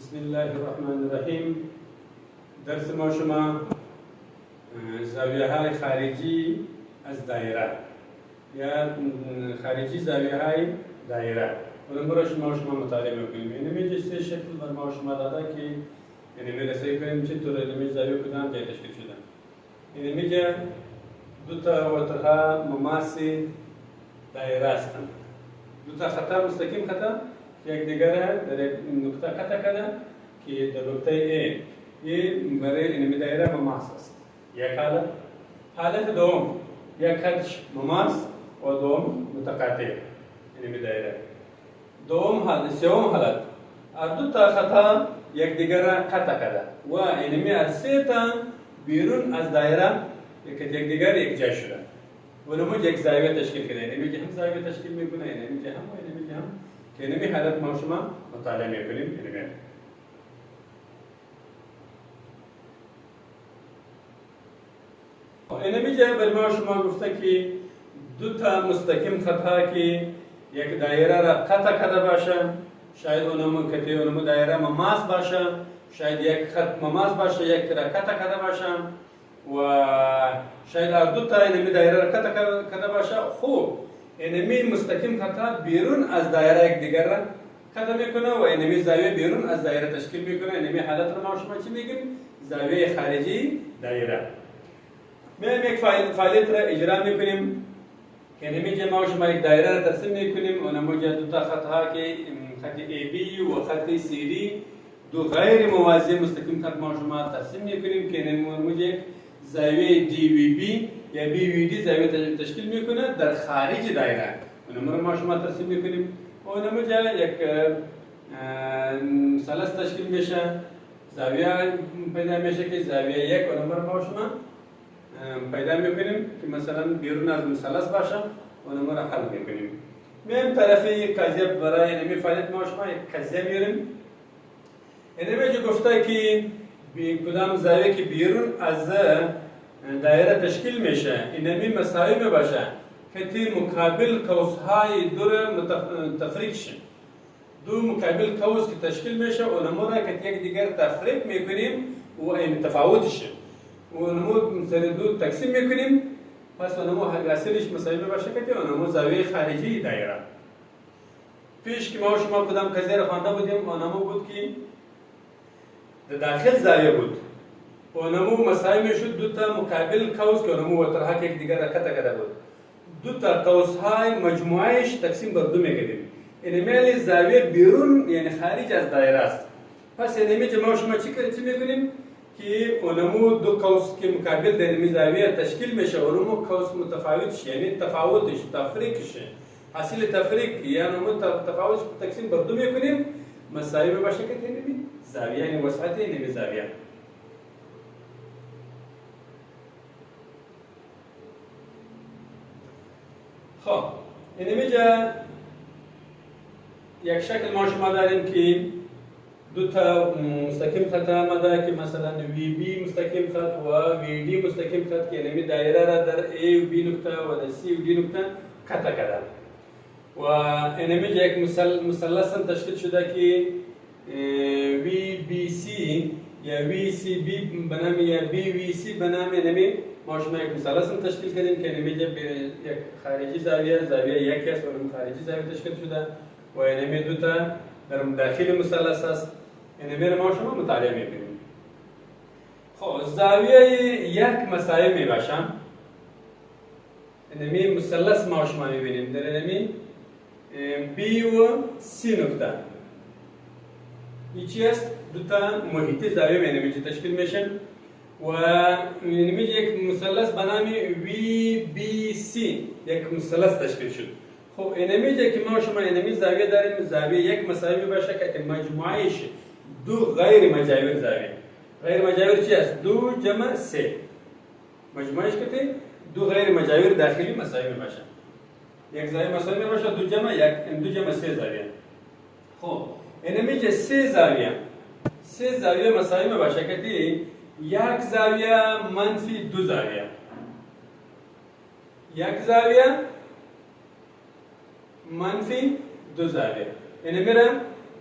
بسم الله الرحمن الرحیم. درس ما شما زاویه های خارجی از دایره یا خارجی زاویه های دایره اون برای شما مطالعه میکنیم. اینمی سه شکل بر ما شما داده که اینمی رسایی کنیم چطور اینمی زاویه کدام جای تشکیل شدن. اینمی جا دو تا وترها مماسی دایره هستند. دو تا خط مستقیم خط یک دیگر در یک نقطه قطع کرده که در نقطه A این برای اینمی دایره مماس است. یک حالت دوم یک خط مماس و دوم متقاطع اینمی دایره. سوم حالت دو تا خطا یک دیگر قطع کرده و اینمی از سه تا بیرون از دایره یک دیگر یک جای شده و نموج یک زاویه تشکیل کرده. اینمی که هم زاویه تشکیل میکنه، اینمی که هم و اینمی که هم که اینمی حالت ما شما مطالعه میکنیم. اینمی جا بر ما شما گفته که دو تا مستقیم خطا که یک دایره را قطع کرده باشه، شاید اونمو دایره مماس باشه، شاید یک خط مماس باشه یک را قطع کرده باشه و شاید دو تا اینمی دایره را قطع کرده باشه. خوب اینمی مستقیم خطا بیرون از دایره یک دیگر را قطع میکنه و اینمی زاویه بیرون از دایره تشکیل میکنه. اینمی حالت را ما شما چی میگیم؟ زاویه خارجی دایره. میایم یک فعالیت را اجرا میکنیم که اینمی جا ما شما یک دایره را ترسیم میکنیم. اونمو جا دو تا خطها که خط AB و خط CD دو غیر موازی مستقیم خط ما شما ترسیم میکنیم که اینمو یک زاویه DVB یا BVD زاویه تشکیل میکنه در خارج دایره. اونمو ما شما ترسیم میکنیم. اونمو جا یک مثلث تشکیل میشه، زاویه پیدا میشه که زاویه یک اونمو ما شما پیدا میکنیم که مثلا بیرون از مثلث باشه اونمو را حل میکنیم. میایم طرفی قضیه برای اینمی فعالیت ما شما یک قضیه میاریم. اینمی جو گفته که کدام زاویه که بیرون از دایره تشکیل میشه اینمی مساوی باشه که مقابل قوسهای دور تفریق شه. دو مقابل قوس که تشکیل میشه اونمو را که یک دیگر تفریق میکنیم و این تفاوت شه و اونمو سر دو تقسیم میکنیم. پس اونمو حاصلش مساوی باشه که اونمو زاویه خارجی دایره. پیش که ما شما کدام قضیه را خوانده بودیم اونمو بود که در داخل زاویه بود. اونمو مساوی میشد دو تا مقابل قوس که اونمو وترها که یک دیگر را قطع کرده بود. دو تا قوس های مجموعش تقسیم بر دو میکردیم. اینمی زاویه بیرون یعنی خارج از دایره است. پس اینمی که ما شما چی میکنیم که اونمو دو قوس که مقابل در اینمی زاویه تشکیل میشه اونمو قوس متفاوت شه یعنی تفاوتش تفریق شه. حاصل تفریق یعنی اونمو تفاوت تقسیم بر دو میکنیم مساوی باشه که اینمی زاویه یعنی وسعت اینمی زاویه. خب اینمی جا یک شکل ما شما داریم که دو تا مستقیم خط آمده که مثلا VB مستقیم خط و VD مستقیم خط که اینمی دایره را در A و B نقطه و در C و D نقطه قطع کرده و اینمی جا یک مثلث تشکیل شده که VBC یا VCB بنام یا BVC بنام اینمی ما شما یک مثلث تشکیل کردیم که اینمی جا یک خارجی زاویه یک است و خارجی زاویه تشکیل شده و اینمی دو تا در داخل مثلث است. اینمی را ما شما مطالعه میکنیم. خب زاویه یک مساوی میباشه. اینمی مثلث ما شما میبینیم در اینمی B و C نقطه. چی است؟ دو تا محیط زاویه اینمی تشکیل میشن و اینمی یک مثلث به نام VBC یک مثلث تشکیل شد. خب اینمی که ما شما اینمی زاویه داریم زاویه یک مساوی باشه که مجموعش دو غیر مجاور زاویه. غیر مجاور چی است؟ دو جمع سه. مجموعش که دو غیر مجاور داخلی مساوی باشه. یک زاویه مساوی باشه دو جمع سه زاویه. خب اینمی که سه زاویه مساوی باشه که یک زاویه منفی دو زاویه. یک زاویه منفی دو زاویه. اینمی را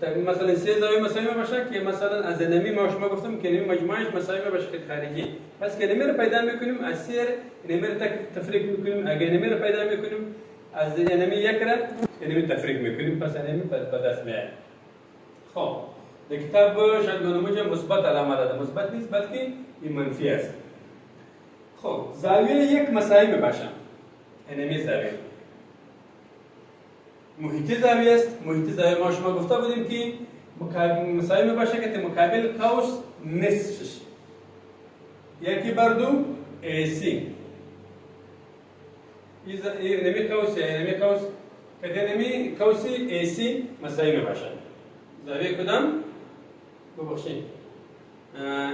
مثلا سه زاویه مساوی باشه که مثلا از انمی ما شما گفتم که انمی مجموعش مساوی باشه که خارجی پس که انمی رو پیدا میکنیم از سیر انمی رو تفریق میکنیم اگه انمی رو پیدا میکنیم از انمی یک را انمی تفریق میکنیم پس انمی به دست میاد. خب در کتاب شاید گفتم مثبت علامه داده مثبت نیست بلکه این منفی است. خب زاویه یک مساوی باشه انمی زاویه محیط زاویه است. محیط زاویه ما شما گفته بودیم که مساوی باشه که مقابل قوس نصفش یکی بر دو AC این نمی قوس نمی قوس که نمی قوس AC مساوی باشه زاویه کدام ببخشید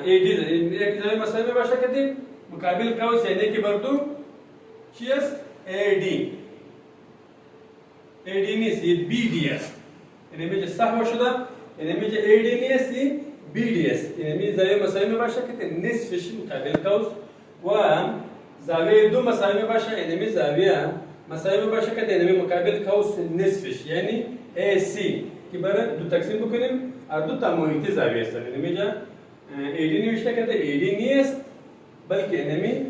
AD یک زاویه مساوی باشه که مقابل قوس یکی بر دو چی است AD AD نیست این BD است. یعنی میشه صح شده یعنی میشه AD نیست این BD است. یعنی زاویه مساوی باشه که نصفش مقابل قوس و زاویه دو مساوی باشه یعنی زاویه مساوی باشه که یعنی مقابل قوس نصفش یعنی AC که برای دو تقسیم بکنیم هر دو تا محیط زاویه است. یعنی میشه AD نوشته که AD نیست بلکه یعنی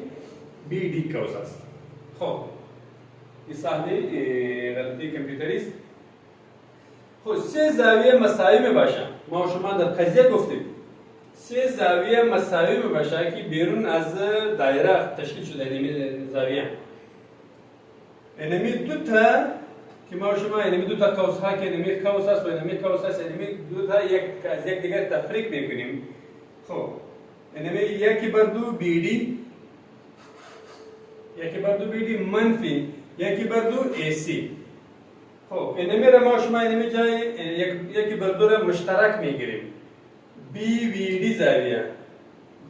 BD قوس است. خب این سهلی غلطی کامپیوتری است. خب سه زاویه مساوی باشه ما شما در قضیه گفتیم سه زاویه مساوی باشه که بیرون از دایره تشکیل شده این زاویه انمی دو تا که ما شما انمی دو تا قوس ها که انمی قوس است و انمی قوس است انمی دو تا یک از یک دیگر تفریق میکنیم. خب انمی یکی بر دو BD یکی بر دو BD منفی یکی بر دو AC. خب انمی را ما شما انمی جای یکی بر دو را مشترک میگیریم BVD زاویه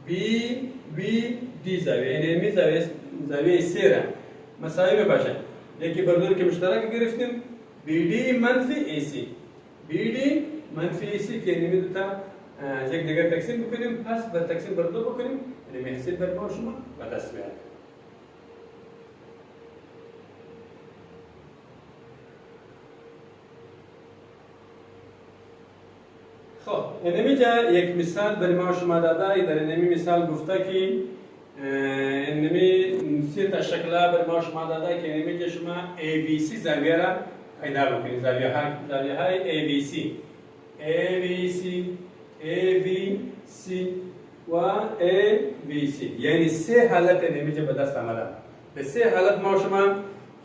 BVD زاویه انمی زاویه C را مساوی باشه یکی بر دو که مشترک گرفتیم BD منفی AC BD منفی AC که انمی دو تا از یک دیگر تقسیم بکنیم پس بر تقسیم بر دو بکنیم انمی حساب بر ما شما به دست میاد. خب انمی جا یک مثال برای ما شما داده در انمی مثال گفته که انمی سه تا شکل برای ما شما داده که انمی جا شما ABC زاویه را پیدا بکنید زاویه های ABC و ABC یعنی سه حالت انمی جا به دست آمده. به سه حالت ما شما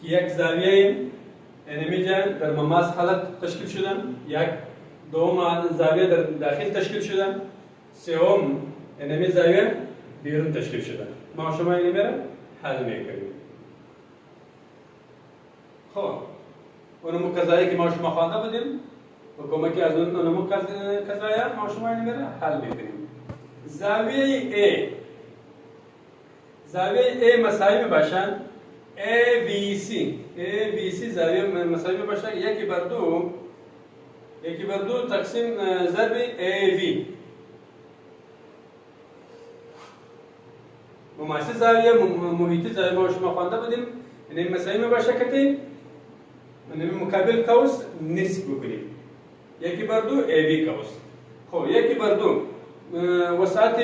که یک زاویه انمی جا در مماس حالت تشکیل شدن یک دوم زاویه در داخل تشکیل شدن سوم انمی زاویه بیرون تشکیل شدن ما شما اینی را حل میکنیم. خب اونمو قضایی که ما شما خوانده بودیم و کمکی از اونمو قضایی ما شما اینی را حل میکنیم. زاویه A مساوی باشن ABC زاویه مساوی باشه یکی بر دو تقسیم ضرب AV مماثل زاویه محیط زاویه ما شما خوانده بودیم یعنی مساوی باشه که یعنی مقابل قوس نصف بکنیم یکی بر دو AV قوس. خب یکی بر دو وسعت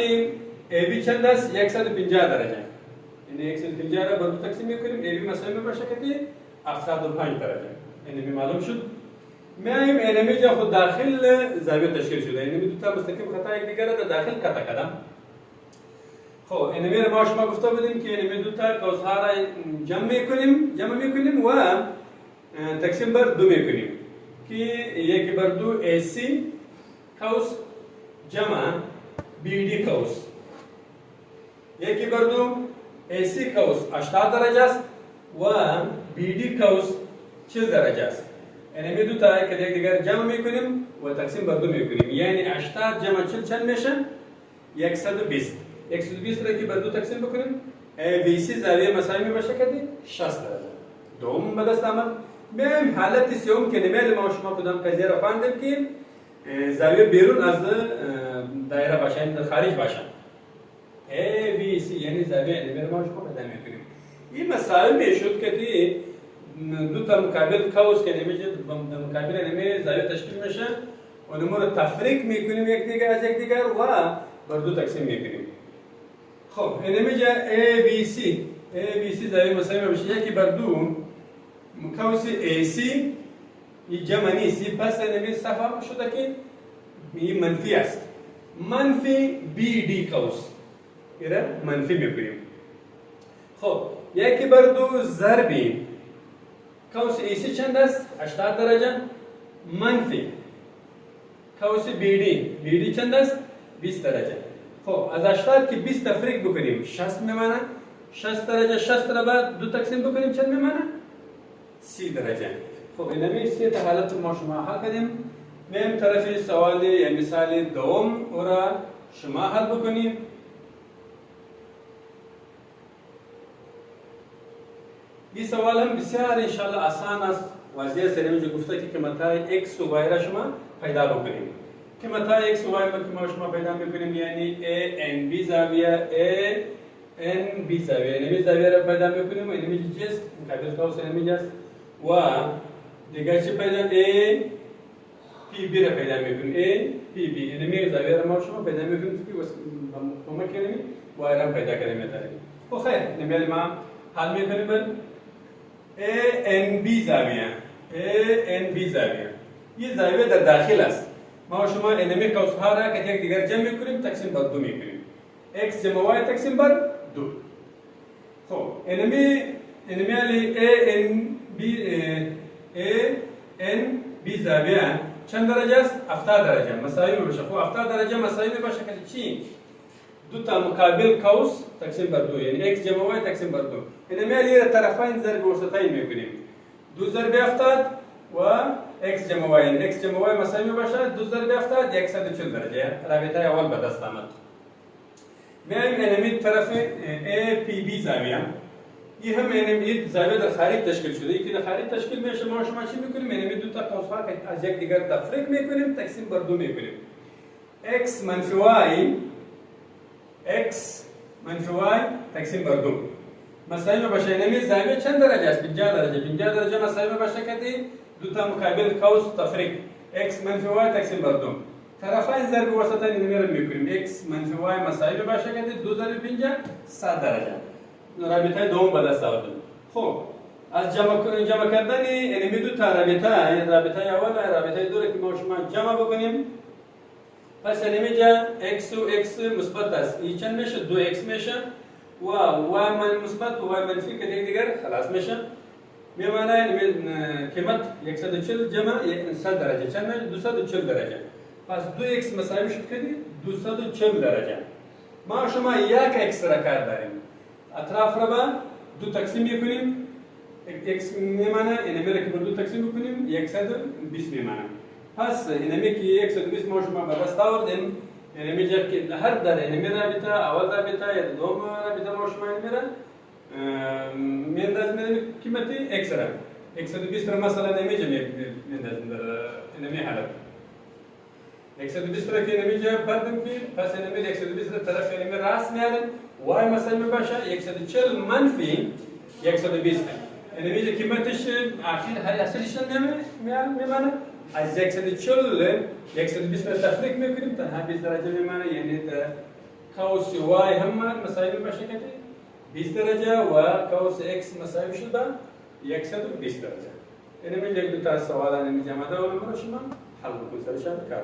AV چند است 150 درجه یعنی 150 را بر دو تقسیم میکنیم AV مساوی باشه که 75 درجه یعنی معلوم شد. میایم انمی جا خود داخل زاویه تشکیل شده انمی دو تا مستقیم خطا یک دیگر را داخل قطع کردم. خب انمی را ما شما گفته بودیم که انمی دو تا قوس ها را جمع میکنیم و تقسیم بر دو میکنیم که یکی بر دو AC قوس جمع BD قوس یکی بر دو AC قوس 80 درجه است و BD قوس 40 درجه است. انمی دو تا که یک دیگر جمع میکنیم و تقسیم بر دو میکنیم یعنی 80 جمع 40 چند میشه 120 را که بر دو تقسیم بکنیم ABC زاویه مساوی باشه که 60 درجه دوم به دست آمد. میایم حالت سوم که نمیل ما شما کدام قضیه را خواندیم که زاویه بیرون از دایره باشه یعنی خارج باشه ABC یعنی زاویه نمیل ما شما پیدا میکنیم. این مساوی میشد که دو تا مقابل قوس که نمیشه مقابل نمی زاویه تشکیل میشه اونمو رو تفریق میکنیم یکدیگر از یکدیگر و بر دو تقسیم میکنیم. خب اینمی جا ABC زاویه مساوی بشه یکی بر دو قوس AC این جمع نیست، پس اینمی صفحه شده که این منفی است. منفی BD قوس ایره منفی میکنیم. خب یکی بر دو ضربی قوس AC چند است؟ 80 درجه منفی قوس BD چند است؟ 20 درجه. خب از 80 که 20 تفریق بکنیم 60 میمانه. 60 درجه 60 را بعد دو تقسیم بکنیم چند میمانه؟ 30 درجه. خب اینمی سه تا حالت ما شما حل کردیم. میم طرفی سوالی یا مثال دوم او را شما حل بکنیم. این سوال هم بسیار انشاءالله آسان است. واضح سریم جو گفته که قیمتای x و y را شما پیدا بکنیم. قیمتای x و y ما شما پیدا میکنیم یعنی ANB زاویه ANB زاویه اینمی زاویه را پیدا میکنیم و اینمی چیست؟ مقابل قوس اینمی جاست و دیگر چی پیدا APB را پیدا میکنیم APB اینمی زاویه را ما شما پیدا میکنیم که کمک کنیم و y را پیدا کنیم میتونیم. خب خیر اینمی ما حل میکنیم ANB زاویه این زاویه در داخل است. ما شما اینمی قوس ها را که یک دیگر جمع میکنیم تقسیم بر دو میکنیم. x جمع y تقسیم بر دو. خب اینمی علی ANB زاویه چند درجه است؟ 70 درجه مساوی بشه. خب 70 درجه مساوی باشه که چی؟ دو تا مقابل قوس تقسیم بر دو یعنی x جمع y تقسیم بر دو. اینمی علی طرفین ضرب وسطین میکنیم. دو ضرب 70 و x جمع y یعنی x جمع y مساوی باشه دو ضرب 70 140 درجه. رابطه اول به دست آمد. میایم اینمی طرف APB زاویه. این هم اینمی زاویه در خارج تشکیل شده. یکی در خارج تشکیل میشه ما شما چی میکنیم؟ اینمی دو تا قوس ها که از یک دیگر تفریق میکنیم تقسیم بر دو میکنیم. x منفی y تقسیم بر دو. مساوی باشه اینمی زاویه چند درجه است؟ 50 درجه. 50 درجه مساوی باشه که دو تا مقابل قوس تفریق x منفی y تقسیم بر دو. طرفین ضرب وسطین اینمی را میکنیم. x منفی y مساوی باشه که دو ضرب 50 100 درجه. رابطه دوم به دست آوردیم. خب از جمع کردن اینمی دو تا رابطه اول و رابطه دو را که ما شما جمع بکنیم پس اینمی جا x و x مثبت است. این چند میشه؟ 2x میشه و y مثبت و y منفی که دیگر خلاص میشه. میمانه قیمت 140 جمع 100 درجه چند میشه؟ 240 درجه. پس 2x مساوی شد که 240 درجه. ما شما یک x را کار داریم. اطراف را با دو تقسیم میکنیم. x میمانه اینمی را که با دو تقسیم بکنیم 120 میمانه. پس اینمی که 120 ما شما به دست آوردیم اینمی جا که هر در اینمی رابطه اول رابطه یا دوم رابطه ما شما اینمی را میندازیم قیمتی x را 120 را مثلا اینمی جا میندازیم در اینمی حالت 120 را که اینمی جا بردیم که پس اینمی 120 را طرف اینمی راست میاریم y مثلا میباشه 140 منفی 120 اینمی جا قیمتش آخر هر اصلش میمانه از 120 را تفریق میکنیم تنها 20 درجه میمانه یعنی قوس y هم مساوی باشه که 20 درجه و قوس x مساوی شده 120 درجه. اینمی یک دو تا سوالان اینجا آمده و شما حل بکنید سرشان کار